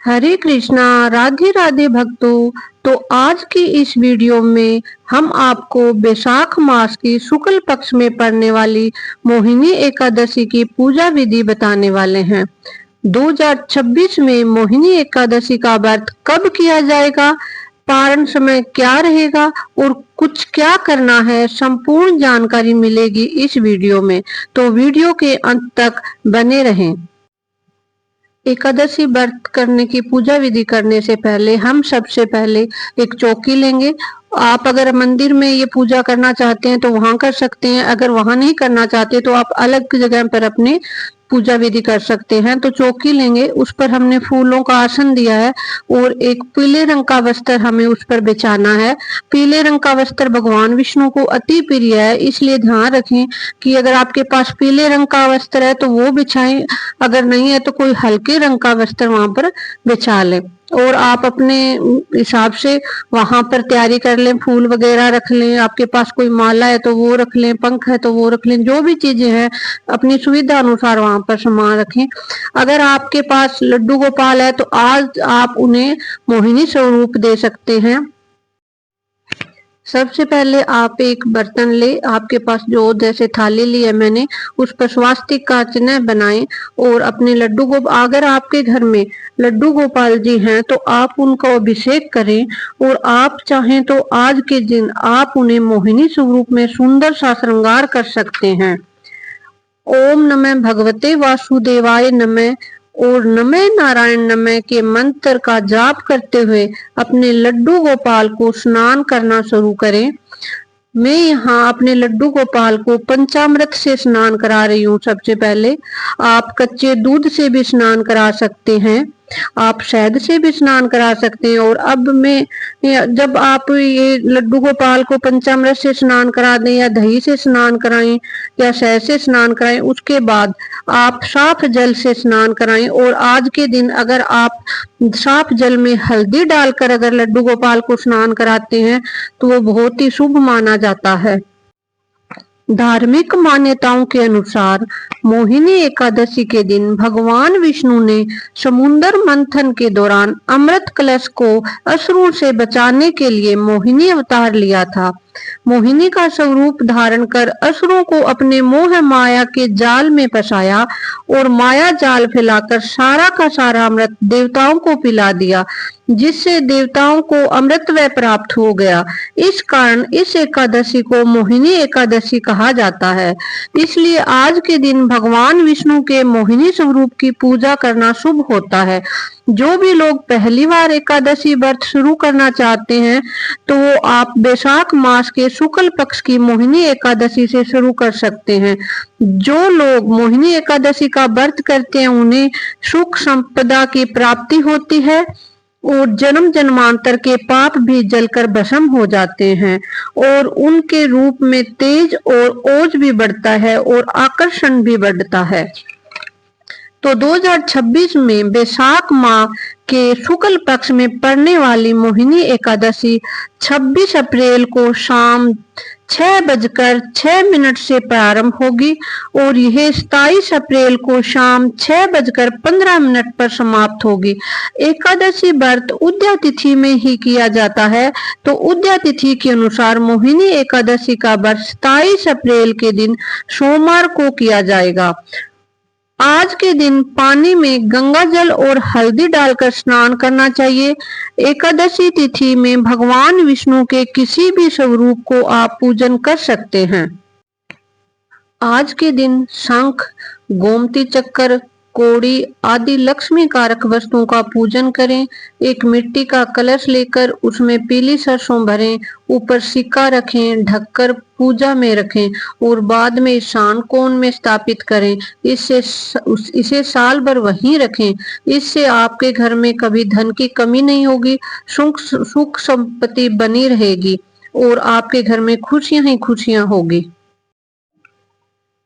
हरे कृष्णा। राधे राधे भक्तों। तो आज की इस वीडियो में हम आपको बैसाख मास की शुक्ल पक्ष में पड़ने वाली मोहिनी एकादशी की पूजा विधि बताने वाले हैं। 2026 में मोहिनी एकादशी का व्रत कब किया जाएगा, पारण समय क्या रहेगा और कुछ क्या करना है, संपूर्ण जानकारी मिलेगी इस वीडियो में। तो वीडियो के अंत तक बने रहें। एकादशी व्रत करने की पूजा विधि करने से पहले हम सबसे पहले एक चौकी लेंगे। आप अगर मंदिर में ये पूजा करना चाहते हैं तो वहां कर सकते हैं, अगर वहां नहीं करना चाहते तो आप अलग जगह पर अपने पूजा विधि कर सकते हैं। तो चौकी लेंगे, उस पर हमने फूलों का आसन दिया है और एक पीले रंग का वस्त्र हमें उस पर बिछाना है। पीले रंग का वस्त्र भगवान विष्णु को अति प्रिय है, इसलिए ध्यान रखें कि अगर आपके पास पीले रंग का वस्त्र है तो वो बिछाएं, अगर नहीं है तो कोई हल्के रंग का वस्त्र वहां पर बिछा लें। और आप अपने हिसाब से वहां पर तैयारी कर लें, फूल वगैरह रख लें, आपके पास कोई माला है तो वो रख लें, पंख है तो वो रख लें, जो भी चीजें हैं अपनी सुविधा अनुसार वहां पर सामान रखें। अगर आपके पास लड्डू गोपाल है तो आज आप उन्हें मोहिनी स्वरूप दे सकते हैं। सबसे पहले आप एक बर्तन ले, आपके पास जो जैसे थाली ली है मैंने, उस पर स्वास्तिक का चिन्ह बनाएं और अपने लड्डू को, अगर आपके घर में लड्डू गोपाल जी हैं तो आप उनको अभिषेक करें और आप चाहें तो आज के दिन आप उन्हें मोहिनी स्वरूप में सुंदर सा श्रृंगार कर सकते हैं। ओम नमः भगवते वासुदेवाय नमः और नमः नारायण नमः के मंत्र का जाप करते हुए अपने लड्डू गोपाल को स्नान करना शुरू करें। मैं यहाँ अपने लड्डू गोपाल को पंचामृत से स्नान करा रही हूँ। सबसे पहले आप कच्चे दूध से भी स्नान करा सकते हैं, आप शहद से भी स्नान करा सकते हैं। और अब मैं, जब आप ये लड्डू गोपाल को पंचामृत से स्नान करा दें या दही से स्नान कराएं या शहद से स्नान कराएं, उसके बाद आप साफ जल से स्नान कराएं। और आज के दिन अगर आप साफ जल में हल्दी डालकर अगर लड्डू गोपाल को स्नान कराते हैं तो वो बहुत ही शुभ माना जाता है। धार्मिक मान्यताओं के अनुसार मोहिनी एकादशी के दिन भगवान विष्णु ने समुद्र मंथन के दौरान अमृत कलश को असुरों से बचाने के लिए मोहिनी अवतार लिया था। मोहिनी का स्वरूप धारण कर असुरों को अपने मोह माया के जाल में फंसाया और माया जाल फैलाकर सारा का सारा अमृत देवताओं को पिला दिया, जिससे देवताओं को अमृतत्व प्राप्त हो गया। इस कारण इस एकादशी को मोहिनी एकादशी कहा जाता है। इसलिए आज के दिन भगवान विष्णु के मोहिनी स्वरूप की पूजा करना शुभ होता है। जो भी लोग पहली बार एकादशी व्रत शुरू करना चाहते हैं तो वो आप बैसाख मास के शुक्ल पक्ष की मोहिनी एकादशी से शुरू कर सकते हैं। जो लोग मोहिनी एकादशी का व्रत करते हैं उन्हें सुख संपदा की प्राप्ति होती है और जन्म जन्मांतर के पाप भी जलकर भस्म हो जाते हैं और उनके रूप में तेज और ओज भी बढ़ता है और आकर्षण भी बढ़ता है। तो 2026 में बैसाख माह के शुक्ल पक्ष में पड़ने वाली मोहिनी एकादशी 26 अप्रैल को शाम 6:06 से प्रारंभ होगी और यह 27 अप्रैल को शाम 6:15 पर समाप्त होगी। एकादशी व्रत उद्या तिथि में ही किया जाता है, तो उद्या तिथि के अनुसार मोहिनी एकादशी का व्रत 27 अप्रैल के दिन सोमवार को किया जाएगा। आज के दिन पानी में गंगा जल और हल्दी डालकर स्नान करना चाहिए। एकादशी तिथि में भगवान विष्णु के किसी भी स्वरूप को आप पूजन कर सकते हैं। आज के दिन शंख, गोमती चक्र, कोड़ी आदि लक्ष्मी कारक वस्तुओं का पूजन करें। एक मिट्टी का कलश लेकर उसमें पीली सरसों भरें, ऊपर सिक्का रखें, ढककर पूजा में रखें और बाद में ईशान कोण में स्थापित करें। इसे साल भर वहीं रखें। इससे आपके घर में कभी धन की कमी नहीं होगी, सुख संपत्ति बनी रहेगी और आपके घर में खुशियां ही खुशियां होगी।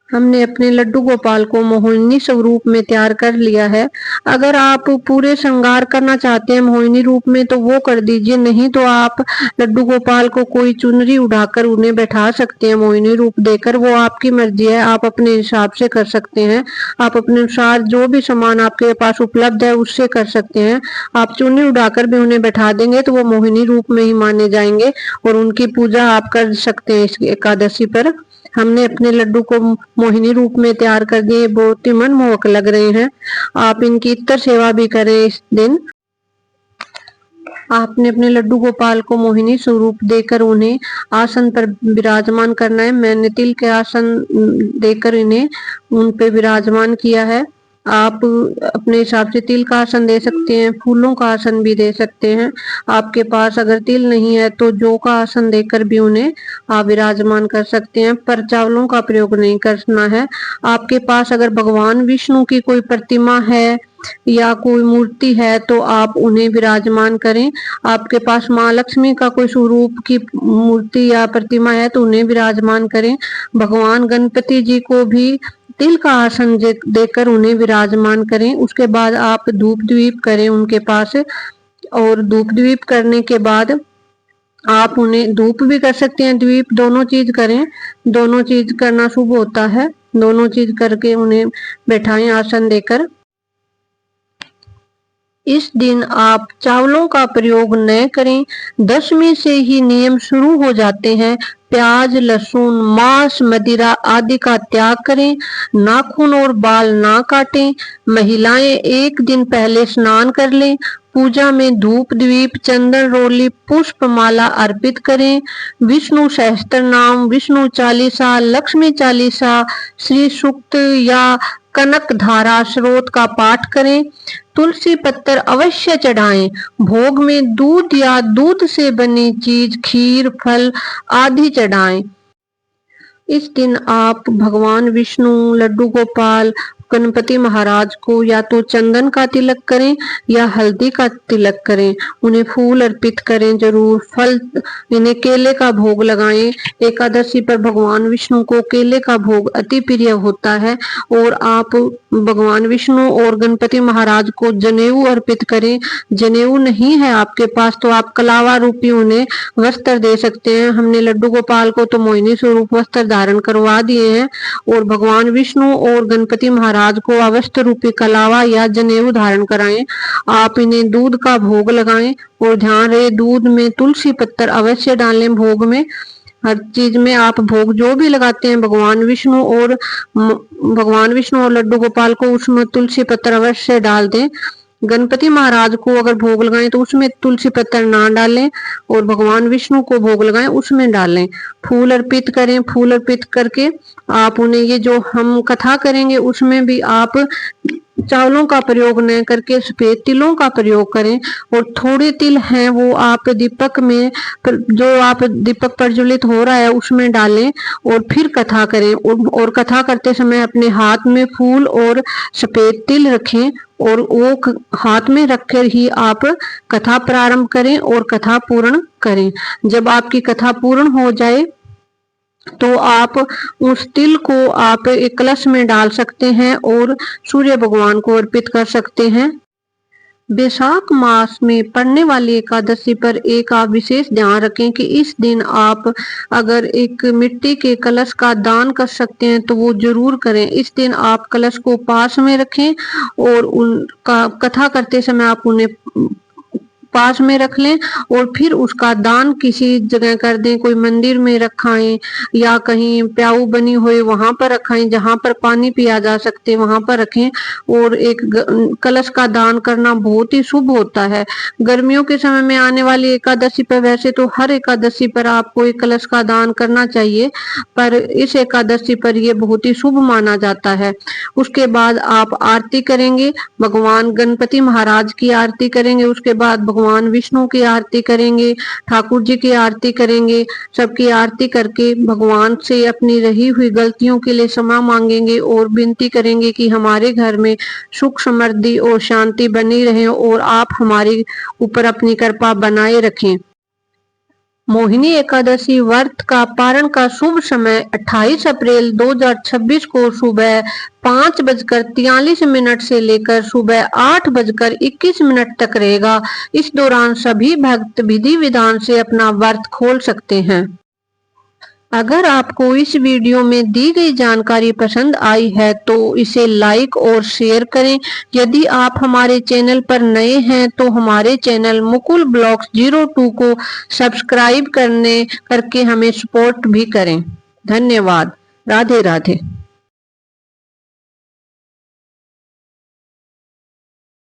हमने अपने लड्डू गोपाल को मोहिनी स्वरूप में तैयार कर लिया है। अगर आप पूरे श्रृंगार करना चाहते हैं मोहिनी रूप में तो वो कर दीजिए, नहीं तो आप लड्डू गोपाल को कोई चुनरी उड़ाकर उन्हें बैठा सकते हैं मोहिनी रूप देकर। वो आपकी मर्जी है, आप अपने हिसाब से कर सकते हैं। आप अपने अनुसार जो भी सामान आपके पास उपलब्ध है उससे कर सकते हैं। आप चुन्नी उड़ाकर भी उन्हें बैठा देंगे तो वो मोहिनी रूप में ही माने जाएंगे और उनकी पूजा आप कर सकते हैं इस एकादशी पर। हमने अपने लड्डू को मोहिनी रूप में तैयार कर दिए, बहुत ही मनमोहक लग रहे हैं। आप इनकी इतर सेवा भी करें इस दिन। आपने अपने लड्डू गोपाल को मोहिनी स्वरूप देकर उन्हें आसन पर विराजमान करना है। मैंने तिल के आसन देकर इन्हें उन पे विराजमान किया है। आप अपने हिसाब से तिल का आसन दे सकते हैं, फूलों का आसन भी दे सकते हैं। आपके पास अगर तिल नहीं है तो जौ का आसन देकर भी उन्हें आप विराजमान कर सकते हैं, पर चावलों का प्रयोग नहीं करना है। आपके पास अगर भगवान विष्णु की कोई प्रतिमा है या कोई मूर्ति है तो आप उन्हें विराजमान करें। आपके पास माँ लक्ष्मी का कोई स्वरूप की मूर्ति या प्रतिमा है तो उन्हें विराजमान करें। भगवान गणपति जी को भी तिल का आसन देकर उन्हें विराजमान करें। उसके बाद आप धूप द्वीप करें उनके पास, और धूप द्वीप करने के बाद आप उन्हें धूप भी कर सकते हैं, द्वीप, दोनों चीज करें। दोनों चीज करना शुभ होता है। दोनों चीज करके उन्हें बैठाएं आसन देकर। इस दिन आप चावलों का प्रयोग न करें। दशमी से ही नियम शुरू हो जाते हैं। प्याज, लहसुन, मांस, मदिरा आदि का त्याग करें। नाखून और बाल ना काटें। महिलाएं एक दिन पहले स्नान कर लें। पूजा में धूप दीप, चंदन रोली, पुष्प माला अर्पित करें। विष्णु सहस्त्र नाम, विष्णु चालीसा, लक्ष्मी चालीसा, श्री सूक्त या कनक धारा स्रोत का पाठ करें। तुलसी पत्तर अवश्य चढ़ाएं। भोग में दूध या दूध से बनी चीज, खीर, फल आदि चढ़ाएं। इस दिन आप भगवान विष्णु, लड्डू गोपाल, गणपति महाराज को या तो चंदन का तिलक करें या हल्दी का तिलक करें। उन्हें फूल अर्पित करें जरूर। फल, इन्हें केले का भोग लगाएं। एकादशी पर भगवान विष्णु को केले का भोग अति प्रिय होता है। और आप भगवान विष्णु और गणपति महाराज को जनेऊ अर्पित करें। जनेऊ नहीं है आपके पास तो आप कलावा रूपी उन्हें वस्त्र दे सकते हैं। हमने लड्डू गोपाल को तो मोहिनी स्वरूप वस्त्र धारण करवा दिए हैं, और भगवान विष्णु और गणपति महाराज को अवस्त्र रूपी कलावा या जनेऊ धारण कराएं। आप इन्हें दूध का भोग लगाएं, और ध्यान रहे दूध में तुलसी पत्तर अवश्य डालें। भोग में, हर चीज में आप भोग जो भी लगाते हैं भगवान विष्णु और लड्डू गोपाल को, उसमें तुलसी पत्तर अवश्य डाल दें। गणपति महाराज को अगर भोग लगाएं तो उसमें तुलसी पत्तर ना डालें, और भगवान विष्णु को भोग लगाएं उसमें डालें। फूल अर्पित करें। फूल अर्पित करके आप उन्हें, ये जो हम कथा करेंगे उसमें भी आप चावलों का प्रयोग न करके सफेद तिलों का प्रयोग करें। और थोड़े तिल हैं वो आप दीपक में, जो आप दीपक प्रज्वलित हो रहा है उसमें डालें और फिर कथा करें। और कथा करते समय अपने हाथ में फूल और सफेद तिल रखें, और वो हाथ में रखकर ही आप कथा प्रारंभ करें और कथा पूर्ण करें। जब आपकी कथा पूर्ण हो जाए तो आप उस तिल को आप एक कलश में डाल सकते हैं और सूर्य भगवान को अर्पित कर सकते हैं। वैशाख मास में पड़ने वाली एकादशी पर एक आप विशेष ध्यान रखें कि इस दिन आप अगर एक मिट्टी के कलश का दान कर सकते हैं तो वो जरूर करें। इस दिन आप कलश को पास में रखें और उनका कथा करते समय आप उन्हें पास में रख लें, और फिर उसका दान किसी जगह कर दें। कोई मंदिर में रखाएं या कहीं प्याऊ बनी हुई वहां पर रखाएं, जहां पर पानी पिया जा सकते वहां पर रखें। और एक कलश का दान करना बहुत ही शुभ होता है। गर्मियों के समय में आने वाली एकादशी पर, वैसे तो हर एकादशी पर आपको एक कलश का दान करना चाहिए, पर इस एकादशी पर यह बहुत ही शुभ माना जाता है। उसके बाद आप आरती करेंगे, भगवान गणपति महाराज की आरती करेंगे। उसके बाद भगवान विष्णु की आरती करेंगे, ठाकुर जी की आरती करेंगे। सबकी आरती करके भगवान से अपनी रही हुई गलतियों के लिए क्षमा मांगेंगे और विनती करेंगे कि हमारे घर में सुख समृद्धि और शांति बनी रहे और आप हमारे ऊपर अपनी कृपा बनाए रखें। मोहिनी एकादशी व्रत का पारण का शुभ समय 28 अप्रैल 2026 को सुबह 5:43 से लेकर सुबह 8:21 तक रहेगा। इस दौरान सभी भक्त विधि विधान से अपना व्रत खोल सकते हैं। अगर आपको इस वीडियो में दी गई जानकारी पसंद आई है तो इसे लाइक और शेयर करें। यदि आप हमारे चैनल पर नए हैं तो हमारे चैनल मुकुल ब्लॉग्स 02 को सब्सक्राइब करके हमें सपोर्ट भी करें। धन्यवाद। राधे राधे।